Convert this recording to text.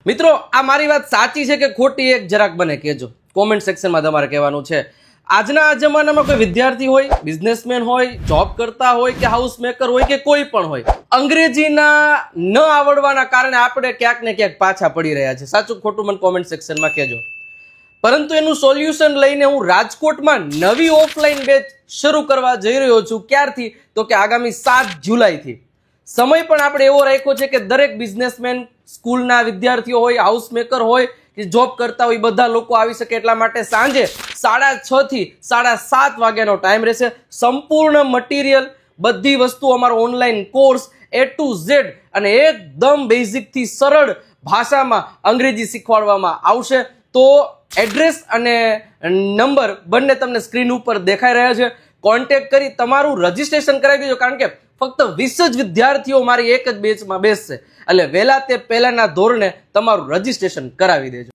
મિત્રો આ મારી વાત સાચી છે કે ખોટી એક જરાક બને કહેજો કોમેન્ટ સેક્શનમાં તમારે કહેવાનું છે। આજના આ જમાનામાં કોઈ વિદ્યાર્થી હોય, બિઝનેસમેન હોય, જોબ કરતા હોય કે હાઉસ મેકર હોય કે કોઈ પણ હોય, અંગ્રેજીના ન આવડવાના કારણે આપણે ક્યાંક ને ક્યાંક પાછા પડી રહ્યા છે। સાચું ખોટું મને કોમેન્ટ સેક્શનમાં કહેજો। પરંતુ એનું સોલ્યુશન લઈને હું રાજકોટમાં નવી ઓફલાઈન બેચ શરૂ કરવા જઈ રહ્યો છું। ક્યારથી? તો કે આગામી 7 જુલાઈથી। સમય પણ આપણે એવો રાખ્યો છે કે દરેક બિઝનેસમેન, સ્કૂલના વિદ્યાર્થીઓ હોય, હાઉસ મેકર હોય કે જોબ કરતા હોય, બધા લોકો આવી શકે એટલા માટે સાંજે 6:30 થી 7:30 વાગ્યાનો ટાઈમ રહેશે। સંપૂર્ણ મટીરિયલ, બધી વસ્તુ અમારો online course A to Z અને એકદમ બેઝિક થી સરળ ભાષામાં અંગ્રેજી શીખવાડવામાં આવશે। તો એડ્રેસ અને નંબર બંને તમને સ્ક્રીન ઉપર દેખાઈ રહ્યા છે। કોન્ટેક્ટ કરી તમારું રજીસ્ટ્રેશન કરાવી દેજો, કારણ કે ફક્ત 20 જ વિદ્યાર્થીઓ મારી એક જ બેચમાં બેસશે, એટલે વહેલા તે પહેલાના ધોરણે તમારું રજીસ્ટ્રેશન કરાવી દેજો।